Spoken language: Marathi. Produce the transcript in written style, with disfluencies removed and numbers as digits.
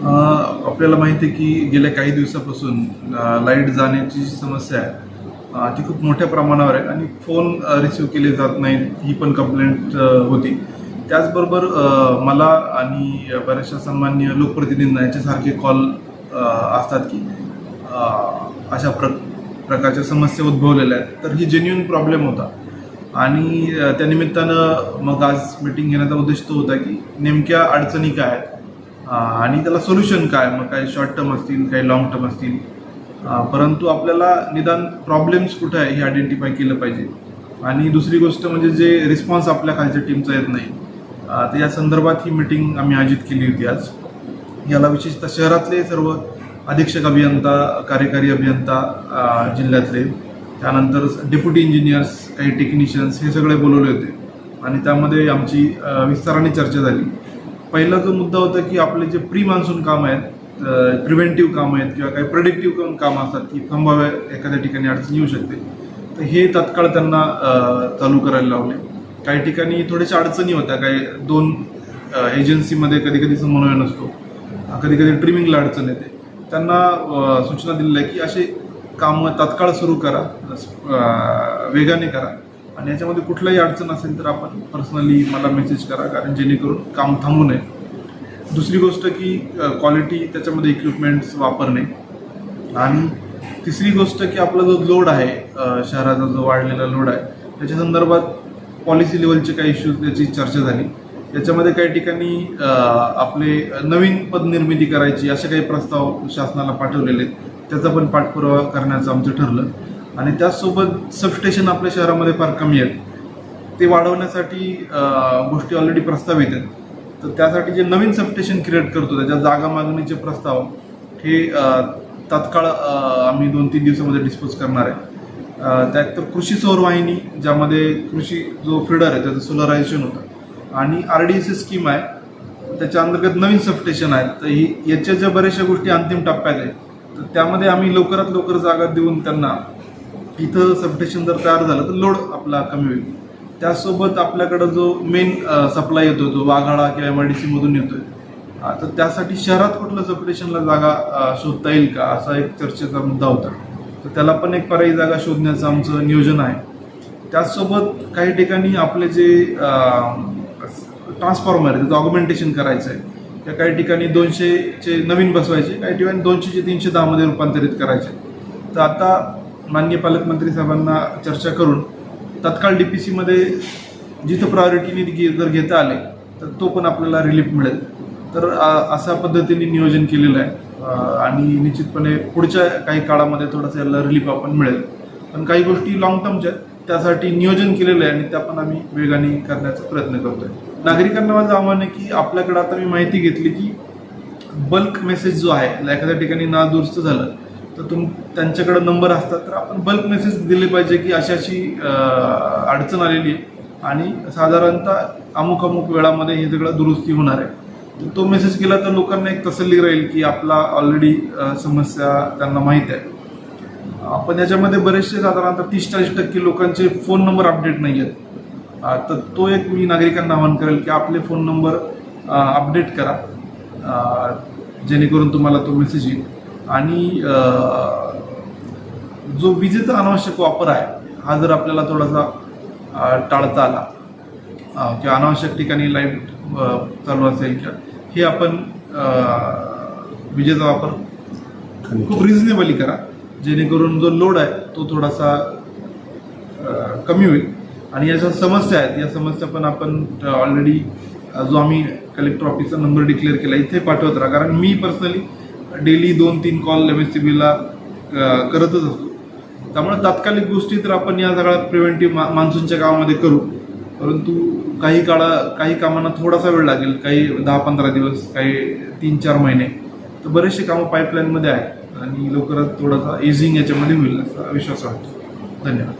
आपल्याला माहिती आहे की गेल्या काही दिवसापासून लाईट जाण्याची जी समस्या आहे ती खूप मोठ्या प्रमाणावर आहे आणि फोन रिसिव्ह केले जात नाहीत ही पण कंप्लेंट होती. त्याचबरोबर मला आणि बऱ्याचशा सन्माननीय लोकप्रतिनिधींना याच्यासारखे कॉल असतात की अशा प्रकारच्या समस्या उद्भवलेल्या आहेत. तर ही जेन्युइन प्रॉब्लेम होता आणि त्यानिमित्तानं मग आज मीटिंग घेण्याचा उद्देश तो होता की नेमक्या अडचणी काय आहेत आणि त्याला सोल्युशन काय, मग काही शॉर्ट टर्म असतील, काही लॉंग टर्म असतील, परंतु आपल्याला निदान प्रॉब्लेम्स कुठे आहे हे आयडेंटिफाय केलं पाहिजे. आणि दुसरी गोष्ट म्हणजे जे रिस्पॉन्स आपल्या खालच्या टीमचा येत नाही, तर या संदर्भात ही मीटिंग आम्ही आयोजित केली होती आज. याला विशेषतः शहरातले सर्व अधीक्षक अभियंता, कार्यकारी अभियंता जिल्ह्यातले, त्यानंतर डेप्युटी इंजिनियर्स, काही टेक्निशियन्स हे सगळे बोलवले होते आणि त्यामध्ये आमची विस्ताराने चर्चा झाली. पहिला जो मुद्दा होता की आपले जे प्री मान्सून काम आहेत, प्रिव्हेंटिव्ह काम आहेत किंवा काही प्रेडिक्टिव्ह कामं असतात की थांबाव्या एखाद्या ठिकाणी अडचण येऊ शकते, तर हे तात्काळ त्यांना चालू करायला लावले. काही ठिकाणी थोड्याशा अडचणी होत्या, काही दोन एजन्सीमध्ये कधी कधी समन्वय नसतो, कधी कधी ट्रिमिंगला अडचण येते. त्यांना सूचना दिलेल्या आहे की असे कामं तात्काळ सुरू करा, वेगाने करा आणि याच्यामध्ये कुठलाही अडचण असेल तर आपण पर्सनली मला मेसेज करा, कारण जेणेकरून काम थांबू नये. दुसरी गोष्ट की क्वालिटी त्याच्यामध्ये इक्विपमेंट्स वापरणे. आणि तिसरी गोष्ट की आपला जो लोड आहे, शहराचा जो वाढलेला लोड आहे, त्याच्या संदर्भात पॉलिसी लेवलचे काही इश्यूज याची चर्चा झाली. याच्यामध्ये काही ठिकाणी आपले नवीन पदनिर्मिती करायची असे काही प्रस्ताव शासनाला पाठवलेले आहेत, त्याचा पण पाठपुरावा करण्याचं आमचं ठरलं. आणि त्याचसोबत सबस्टेशन आपल्या शहरामध्ये फार कमी आहेत, ते वाढवण्यासाठी गोष्टी ऑलरेडी प्रस्तावित आहेत. तर त्यासाठी जे नवीन सबस्टेशन क्रिएट करतो त्याच्या जागा मागणीचे प्रस्ताव हे तात्काळ आम्ही 2-3 दिवसामध्ये डिस्पोज करणार आहे. त्यात तर कृषी सौरवाहिनी, ज्यामध्ये कृषी जो फीडर आहे त्याचं सोलरायझेशन होतं, आणि RDSS स्कीम आहे, त्याच्या अंतर्गत नवीन सबस्टेशन आहेत. तर याच्या ज्या बऱ्याचशा गोष्टी अंतिम टप्प्यात आहेत, तर त्यामध्ये आम्ही लवकरात लवकर जागा देऊन त्यांना इथं सबस्टेशन जर तयार झालं तर लोड आपला कमी होईल. त्याचसोबत आपल्याकडं जो मेन सप्लाय येतो जो वाघाळा किंवा MIDC मधून येतोय, तर त्यासाठी शहरात कुठलं सबस्टेशनला जागा शोधता येईल का, असा एक चर्चेचा मुद्दा होता. तर त्याला पण एक पर्यायी जागा शोधण्याचं आमचं नियोजन आहे. त्याचसोबत काही ठिकाणी आपले जे ट्रान्सफॉर्मर आहे त्याचं ऑगमेंटेशन करायचं आहे, त्या काही ठिकाणी 200चे नवीन बसवायचे, काही ठिकाणी 200चे 310 मध्ये रूपांतरित करायचे. तर आता माननीय पालकमंत्री साहेबांना चर्चा करून तत्काळ DPC मध्ये जिथं प्रायोरिटीने जर घेता आले तर तो पण आपल्याला रिलीफ मिळेल. तर अशा पद्धतीने नियोजन केलेलं आहे आणि निश्चितपणे पुढच्या काही काळामध्ये थोडंसं याला रिलीफ आपण मिळेल. पण काही गोष्टी लॉंग टर्मच्या आहेत, त्यासाठी नियोजन केलेलं आहे आणि त्या पण आम्ही वेगाने करण्याचा प्रयत्न करतोय. नागरिकांना माझं आव्हान आहे की आपल्याकडे आता मी माहिती घेतली की बल्क मेसेज जो आहे, एखाद्या ठिकाणी नादुरुस्त झालं तर त्यांच्याकडे नंबर असतात, तर आपण बल्क मेसेज दिले पाहिजे की अशी अडचण आलेली आहे आणि साधारणतः अमुक अमुक वेळामध्ये हे सगळं दुरुस्ती होणार आहे. तर तो मेसेज केला तर लोकांना एक तसल्ली राहील की आपला ऑलरेडी समस्या त्यांना माहीत आहे. आपण याच्यामध्ये बरेचसे साधारणतः 30-40% लोकांचे फोन नंबर अपडेट नाही आहेत. तर तो एक मी नागरिकांना आवाहन करेल की आपले फोन नंबर अपडेट करा, जेणेकरून तुम्हाला तो मेसेज येईल. आणि जो विजेचा अनावश्यक वापर आहे हा जर आपल्याला थोडासा टाळता आला किंवा अनावश्यक ठिकाणी लाईट चालू असेल किंवा हे आपण विजेचा वापर खूप रिझनेबली करा, जेणेकरून जो लोड आहे तो थोडासा कमी होईल. आणि या ज्या समस्या आहेत या समस्या पण आपण ऑलरेडी जो आम्ही कलेक्टर ऑफिसचा नंबर डिक्लेअर केला इथे पाठवत राहा, कारण मी पर्सनली डेली 2-3 कॉल MSCBला करतच असतो. त्यामुळे तात्कालिक गोष्टी तर आपण या सगळ्या प्रिव्हेंटिव्ह मान्सूनच्या कामामध्ये करू, परंतु काही कामांना थोडासा वेळ लागेल, काही 10-15 दिवस, काही 3-4 महिने. तर बरेचसे कामं पाईपलाईनमध्ये आहेत आणि लवकरात थोडासा इझिंग याच्यामध्ये होईल असा विश्वास वाटतो. धन्यवाद.